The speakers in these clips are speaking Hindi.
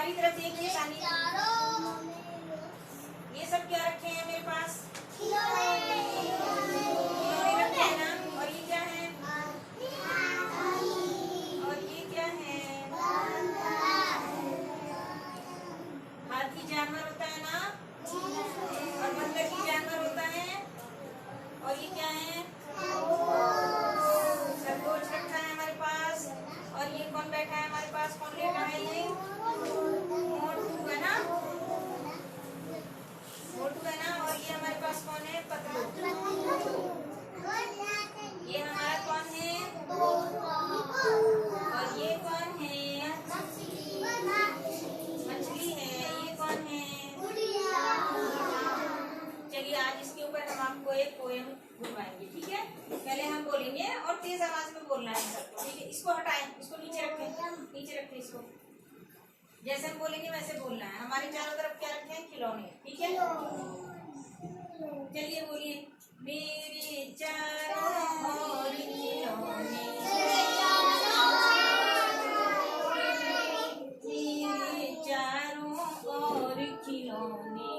हमारी तरफ देखिए सानी, ये सब क्या रखे हैं मेरे पास? खिलौने रखे हैं ना। और ये क्या है? और ये क्या है? हाथी जानवर होता है ना, और बंदर की जानवर होता है। और ये क्या है? खरगोश रखा है हमारे पास। और ये कौन बैठा है हमारे पास? कौन लेटा है? ये मोटू है ना, मोटू है ना। और ये हमारे पास कौन है? पतलू। ये हमारा कौन है? और ये कौन है? मछली है। ये कौन है? चलिए आज इसके ऊपर हम आपको एक पोएम बुलवाएंगे, ठीक है। पहले हम बोलेंगे और तेज आवाज में बोलना है सबको, ठीक है। इसको हटाएं, इसको नीचे रखें, नीचे रखें इसको। जैसे हम बोलेंगे वैसे बोलना है। हमारे चारों तरफ क्या रखे हैं? खिलौने, ठीक है। चलिए बोलिए। मेरे चारों ओर खिलौने, मेरे चारों ओर खिलौने,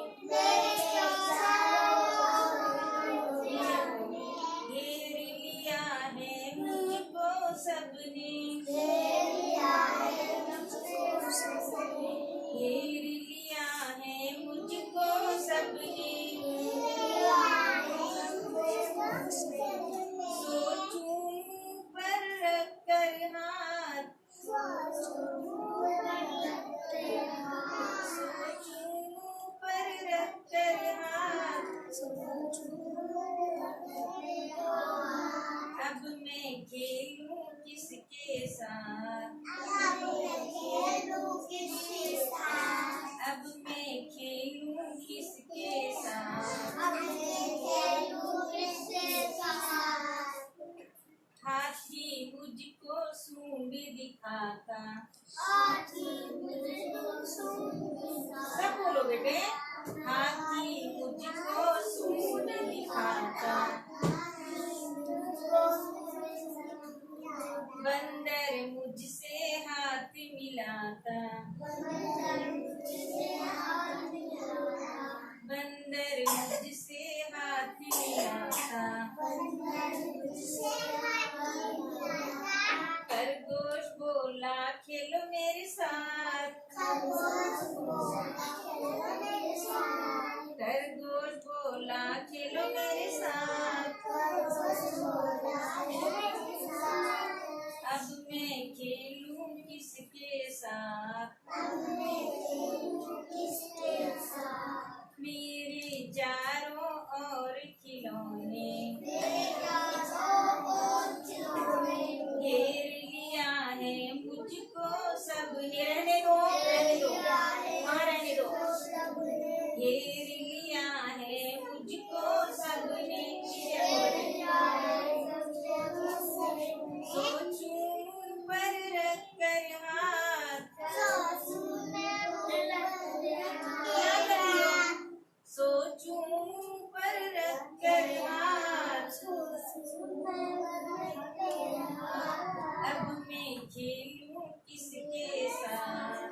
घेर लिया है मुझको सबने, घेर लिया है मुझको सबने। सोचूं पर रख कर हाथ, सोचूं पर रख कर हाथ, अब मैं खेलूं किसके साथ, अब मैं खेलूं किसके साथ। हाथी मुझको सूंड दिखाता, सब बोलो बेटे। हाथी मुझको सूंड दिखाता, बंदर मुझसे हाथ मिलाता, बंदर मुझसे हाथ मिलाता। खरगोश बोला खेलो मेरे साथ, खरगोश बोला खेलो मेरे साथ। अब मैं खेलूं किसके साथ, मेरे चारों ओर खिलौने, घेर लिया है मुझको सबने। रहने दो, रहने दो, हाँ रहने दो। घेर लिया है मुझको सबने, सोचूं पर रख कर हाथ, सोचूं पर रख कर हाथ, अब मैं खेलूं किसके साथ,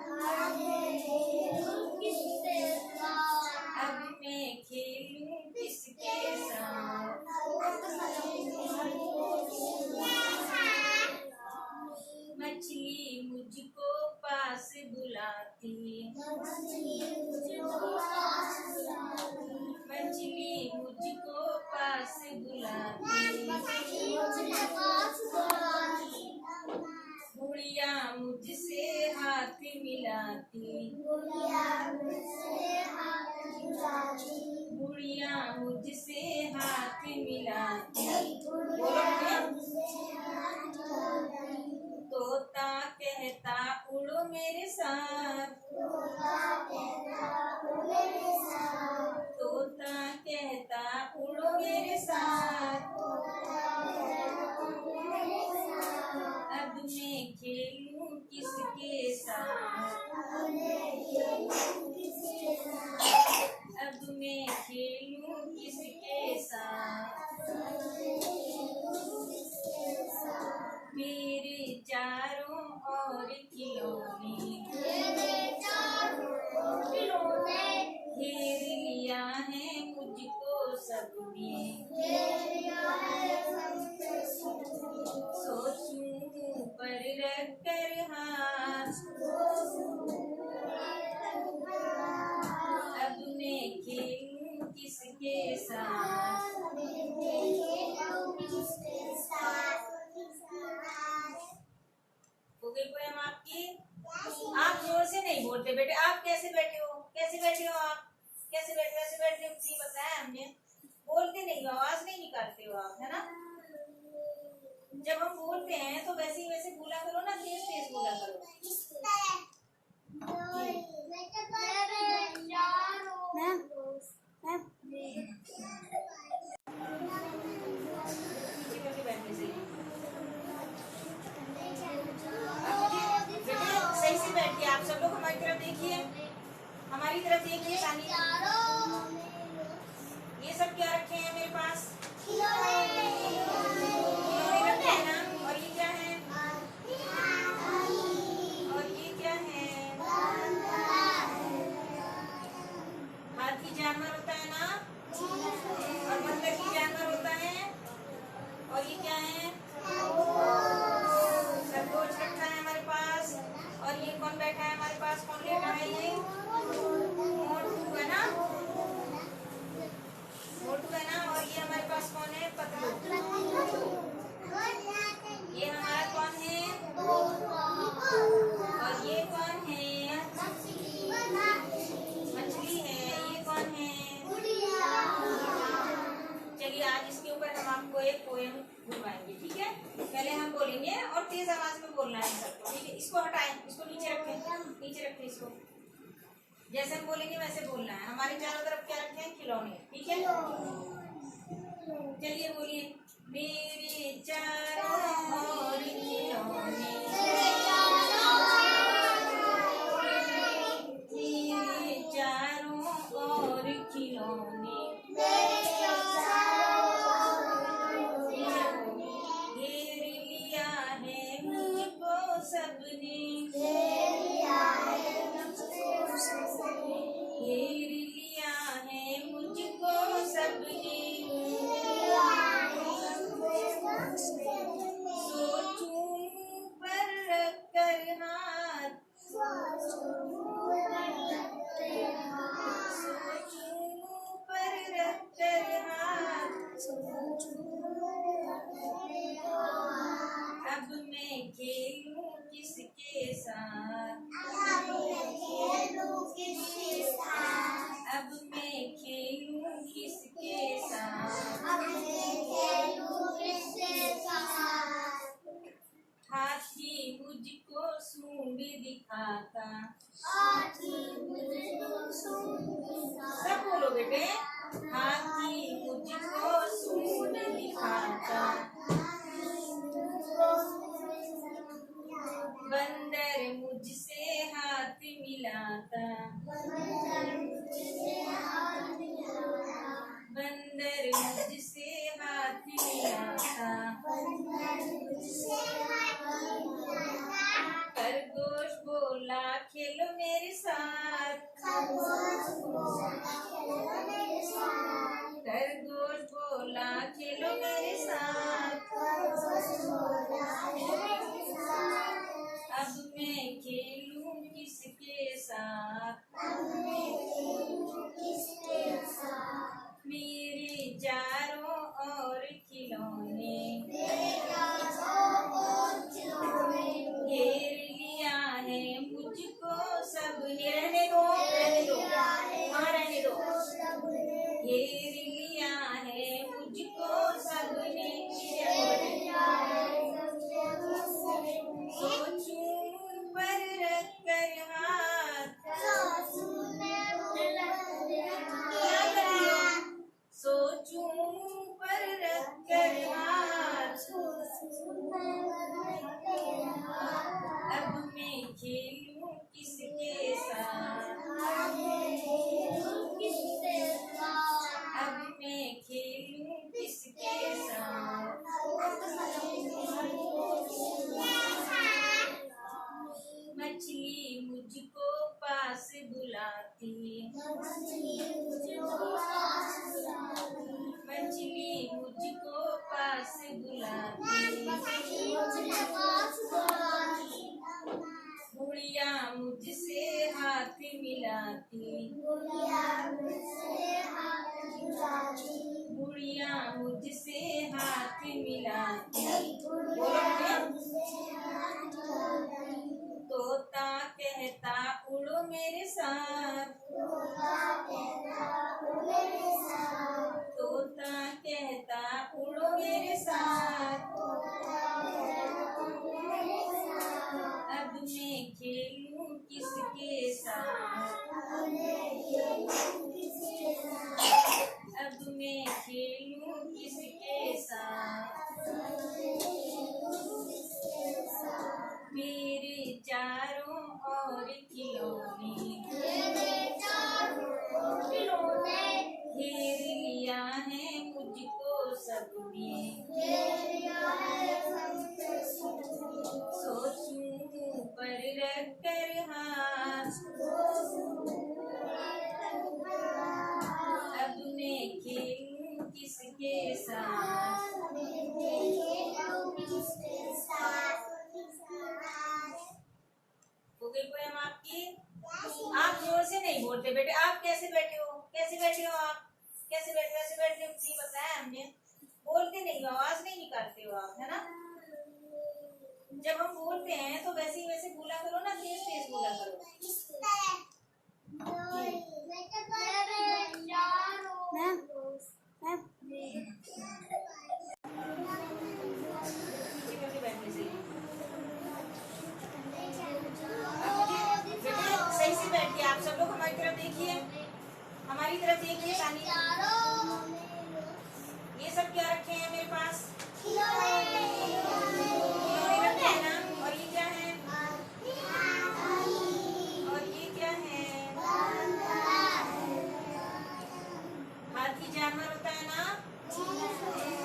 अब मैं खेलूं किसके साथ। मछली मुझको पास बुलाती, मछली मुझको पास बुलाती, गुड़िया मुझसे हाथ मिलाती, गुड़िया मुझसे हाथ मिलाती। तोता कहता उड़ो मेरे साथ, तोता कहता उड़ो मेरे साथ। अब मैं खेलूं किसके साथ, अब मैं खेलूं किसके साथ। मेरे चारों ओर खिलौने, सबने सोचूं पर रख कर हाथ अब मैं खेलूं किसके साथ। हो गई पोयम आपकी। आप जोर से नहीं बोलते बेटे। आप कैसे बैठे हो? कैसे बैठे हो आप? कैसे बैठे? ऐसे बैठे हो? ये बताया हमने। बोलते नहीं हो, आवाज नहीं निकालते हो आप, है ना। जब हम बोलते हैं तो वैसे ही वैसे बोला करो ना, तेज तेज बोला करो। पीछे करके बैठने से सही से बैठिए। आप सब लोग हमारी तरफ देखिए, हमारी तरफ देखिए। ये सब क्या रखे हैं मेरे पास? खिलौने रखे हैं ना। और ये क्या है? और ये क्या है? हाथी जानवर होता है ना, और बंदर की जानवर होता है। और ये क्या है? खरगोश रखा है हमारे पास। और ये कौन बैठा है हमारे पास? कौन लेटा है? ये मोटू है ना, मोटू है ना। और ये हमारे पास कौन है? पतलू। ये हमारा कौन है? और ये कौन है? मछली है। ये कौन है? चलिए आज इसके ऊपर हम आपको एक पोएम घुमाएंगे, ठीक है। पहले हम बोलेंगे और तेज आवाज में बोलना है सबको, ठीक है। इसको हटाएं, इसको नीचे रखें, नीचे रखें इसको। जैसे हम बोलेंगे वैसे बोलना है। हमारे चारों तरफ क्या रखे हैं? खिलौने, ठीक है। चलिए बोलिए। मेरे चारों ओर खिलौने, मेरे चारों ओर खिलौने, घेर लिया है मुझको सबने, घेर लिया है मुझको सबने। सोचूं पर रख कर हाथ, सोचूं पर रख कर हाथ अब मैं खेलूं किसके साथ। अब मैं खेलूं किसके साथ। हाथी मुझको सूंड दिखाता, सब बोलो बेटे। हाथी मुझको सूंड दिखाता, बंदर मुझसे हाथ मिलाता, बंदर मुझसे हाथ मिलाता। खरगोश बोला खेलो मेरे साथ, खरगोश बोला खेलो मेरे साथ। अब मैं खेलूं किसके साथ। मेरे चारों ओर खिलौने, घेर लिया है मुझको सबने। रहने दो, रहने दो, वहाँ रहने दो। घेर लिया है मुझको सबने, सोचूं पर रख कर हाथ, क्या कर रही हो? सोचूं पर रख कर हाथ अब मैं खेलूं किसके साथ। अब मैं खेलूं किसके साथ। मछली मुझको पास बुलाती, मुझसे हाथ मिलाती, गुड़िया मुझसे हाथ मिलाती, तोता कहता उड़ो मेरे साथ, तोता कहता उड़ो मेरे साथ, अब मैं खेलूं किसके साथ, अब मैं खेलूं किसके साथ, मेरे चारों ओर खिलौने, घेर लिया है मुझको सबने, सोचूं पर रख कर हाथ, अब मैं खेलूं किसके साथ, हो गई पोएम आपकी। आप जोर से नहीं बोलते बेटे, आप कैसे बैठे हो, कैसे बैठे हो आप, कैसे बैठे हो, ऐसे बैठे हो, नहीं बताया हमने, बोलते नहीं हो, आवाज नहीं निकालते हो आप, है ना। जब हम बोलते हैं तो वैसे ही वैसे बोला करो ना, तेज तेज बोला करो। सही से बैठिए, आप सब लोग हमारी तरफ देखिए, हमारी तरफ देखिए। ये सब क्या रखे हैं मेरे पास, खिलौने रखे हैं ना। और ये क्या है, और ये क्या है, हाथी जानवर होता है ना,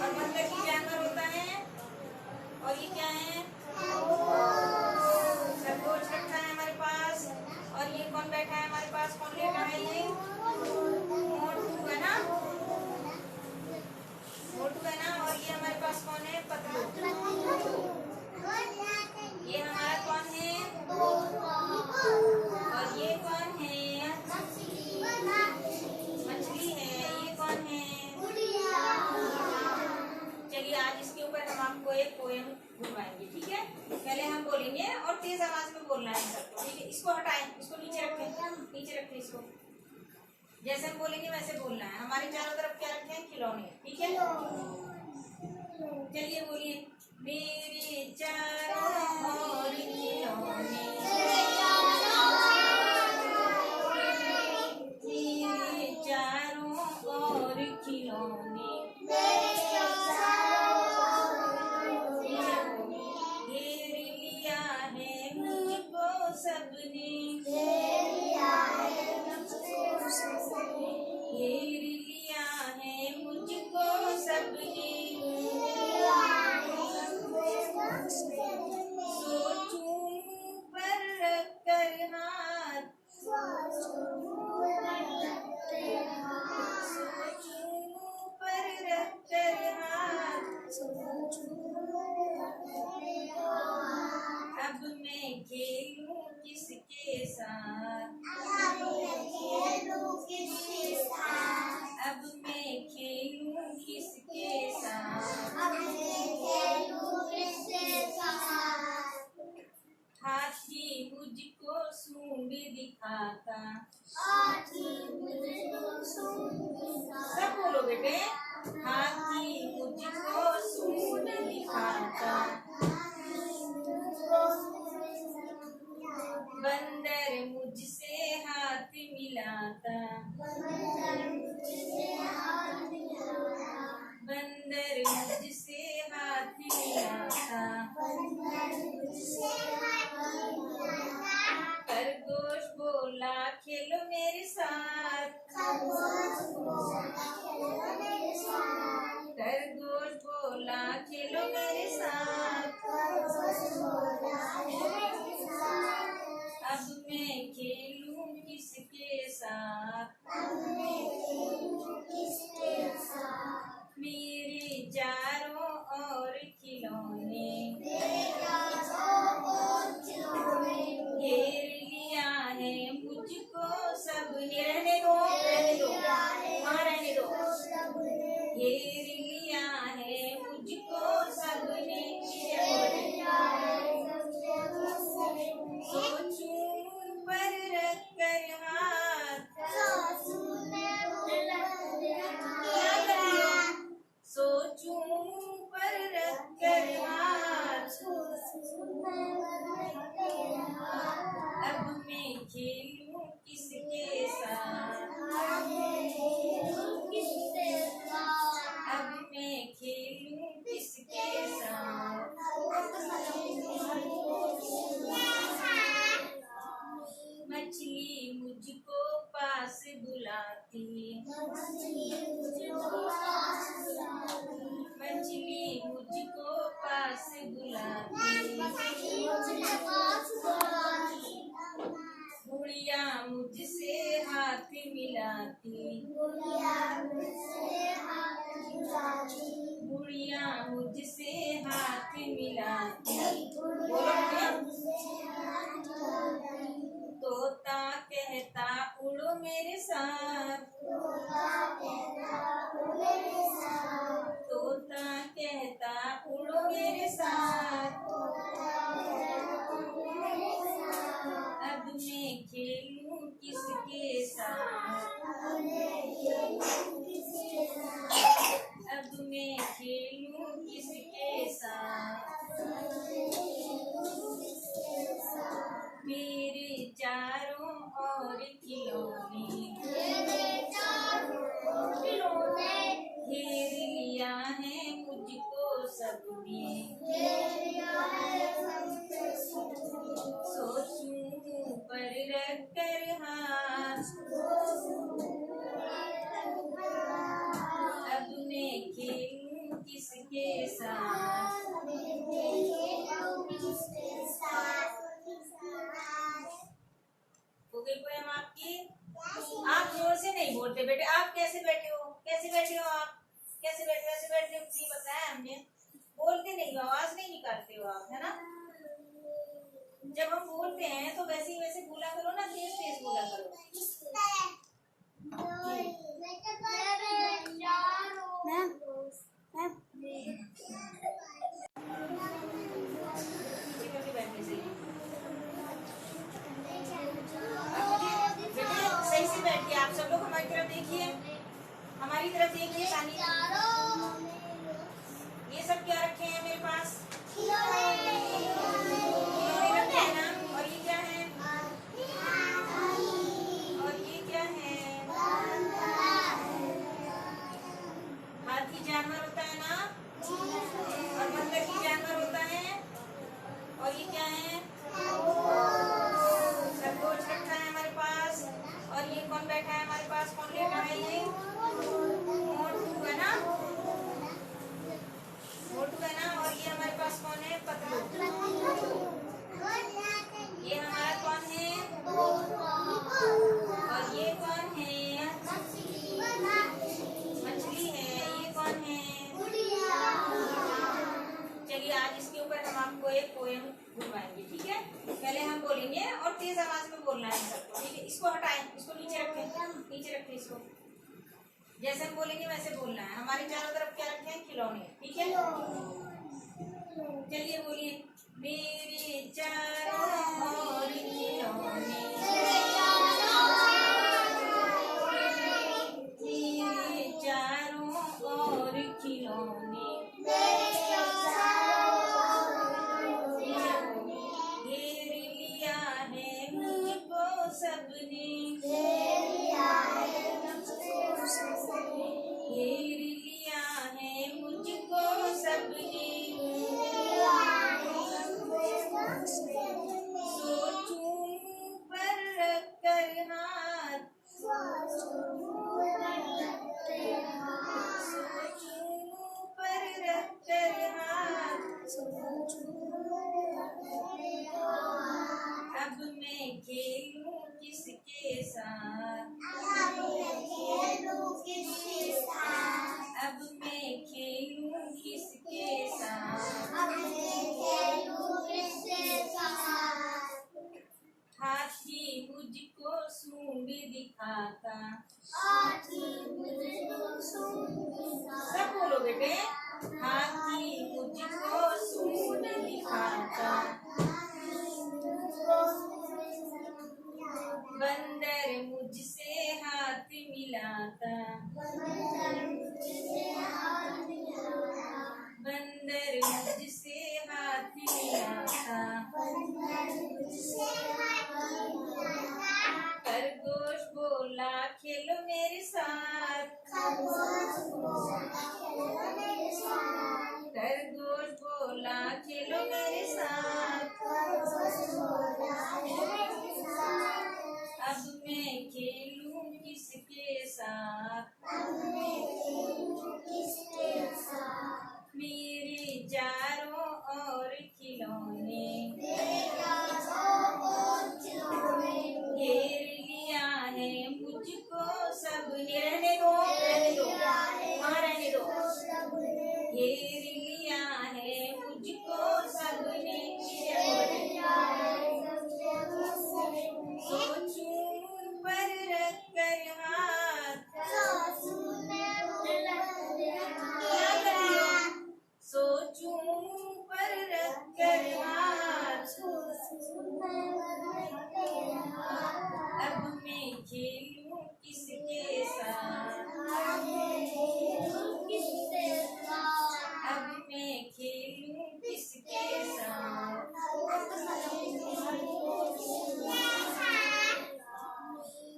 और बंदर की जानवर होता है। और ये क्या है, खरगोश रखा है हमारे पास। और ये कौन बैठा है हमारे पास, कौन लेटा है, ये मोटू है ना, मोटू है ना। और ये हमारे पास कौन है, पतलू। ये हमारा कौन है, और ये कौन है, मछली है। ये कौन है, चलिए आज इसके ऊपर हम आपको एक पोएम घुमाएंगे, ठीक है। पहले हम बोलेंगे और तेज आवाज में बोलना है सबको, ठीक है। इसको हटाएं, इसको नीचे रखें, नीचे रखें इसको। जैसे हम बोलेंगे वैसे बोलना है। हमारे चारों तरफ क्या रखे हैं, खिलौने, ठीक है। चलिए बोलिए, मेरे चारों ओर खिलौने, मेरे चारों ओर खिलौने, घेर लिया है मुझको सबने, घेर लिया है मुझको सबने, सोचूं पर रख कर हाथ, सोचूं पर रख कर हाथ, अब मैं खेलूं किसके साथ, अब मैं खेलूं किसके साथ, हाथी मुझको सूंड दिखाता, सब बोलो बेटे, हाथी मुझको सूंड दिखाता, बंदर मुझसे हाथ मिलाता, बंदर मुझसे हाथ मिलाता, खरगोश बोला खेलो मेरे साथ, खरगोश बोला खेलो मेरे साथ, अब मैं खेलूं किसके साथ, मेरे चारों घेर लिया है मुझको सबने, सोचूं पर रख कर हाथ, क्या कर रही हो? सोचूं पर रख कर हाथ, अब मैं खेलूं किसके साथ, अब मैं खेलूं किसके साथ। मछली मुझको पास बुलाती, मछली मुझको पास बुलाती, गुड़िया मुझसे हाथ मिलाती, गुड़िया मुझसे हाथ मिलाती। तोता कहता उड़ो मेरे साथ, तोता कहता उड़ो मेरे साथ, अब मैं खेलूं किसके साथ, अब मैं खेलूं किसके साथ। मेरे चारों ओर खिलौने, घेर लिया है मुझको सबने, सोचूं पर रख कर हाथ, अब मैं खेलूं किसके साथ। हो गई पोएम आपकी? आप जोर से नहीं बोलते बेटे। आप कैसे बैठे हो? कैसे बैठे हो आप? कैसे बैठे हो? ऐसे बैठे हो? नहीं बताया हमने। बोलते नहीं हो, आवाज नहीं निकालते हो आप, है ना? जब हम बोलते हैं तो वैसे ही वैसे बोला करो ना, तेज तेज बोला करो। सही से बैठिए। आप सब लोग हमारी तरफ देखिए, हमारी तरफ देखिए। ये सब क्या रखे हैं मेरे पास? खिलौने रखे हैं ना। और ये क्या है? और ये क्या है? हाथी जानवर होता है ना, और बंदर की जानवर होता है। और ये क्या है? खरगोश रखा है हमारे पास। और ये कौन बैठा है हमारे पास? कौन लेटा है? ये मोटू है ना, मोटू है ना। और ये हमारे पास कौन है? पतलू। ये हमारा कौन है? और ये कौन है? मछली है। ये कौन है? चलिए आज इसके ऊपर हम आपको एक पोएम गुनवाएंगे, ठीक है? पहले हम बोलेंगे और तेज आवाज में बोलना है सबको, ठीक है? इसको हटाएं, इसको नीचे रखें, नीचे रखें इसको। जैसे हम बोलेंगे वैसे बोलना है। हमारे चारों तरफ क्या रखे हैं? खिलौने, ठीक है? चलिए बोलिए। मेरे चारों ओर खिलौने, मेरे चारों ओर खिलौने, घेर लिया है मुझको सबने, घेर लिया है मुझको सबने, सोचूं पर रख कर हाथ, सोचूं पर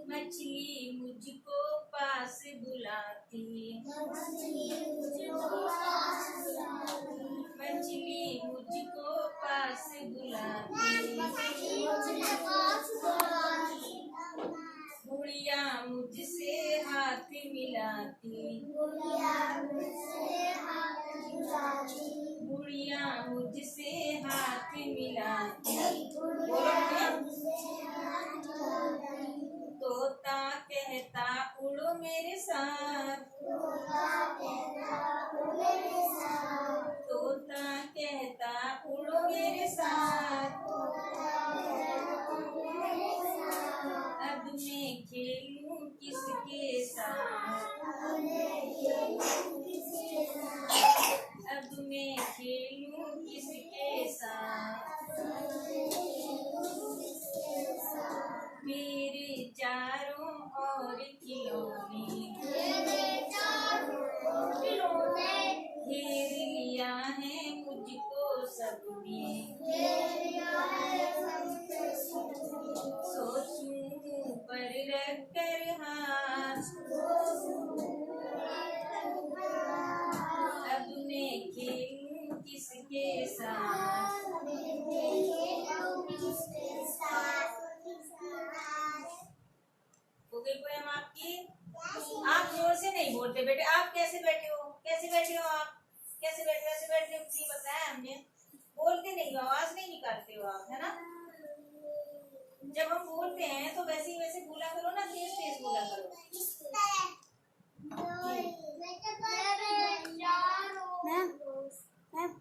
मछली मुझको पास बुलाती, मछली मुझको पास बुलाती, गुड़िया मुझसे हाथ मिलाती, गुड़िया मुझसे हाथ मिलाती। तोता कहता उड़ो मेरे साथ, तोता कहता उड़ो मेरे साथ, अब मैं खेलूं किसके साथ, अब मैं खेलूं किसके साथ, मेरे चारों ओर खिलौने, घेर लिया है मुझको सबने, सोचूं पर रख कर हाथ, अब मैं खेलूं किसके साथ। हो गई पोएम आपकी? आप जोर से नहीं बोलते बेटे। आप कैसे बैठे हो? कैसे बैठे हो आप? कैसे बैठे? ऐसे बैठे हो? नहीं बताया हमने। बोलते नहीं हो, आवाज नहीं निकालते हो आप, है ना? जब हम बोलते हैं तो वैसे ही वैसे बोला करो ना, तेज तेज बोला करो। मैम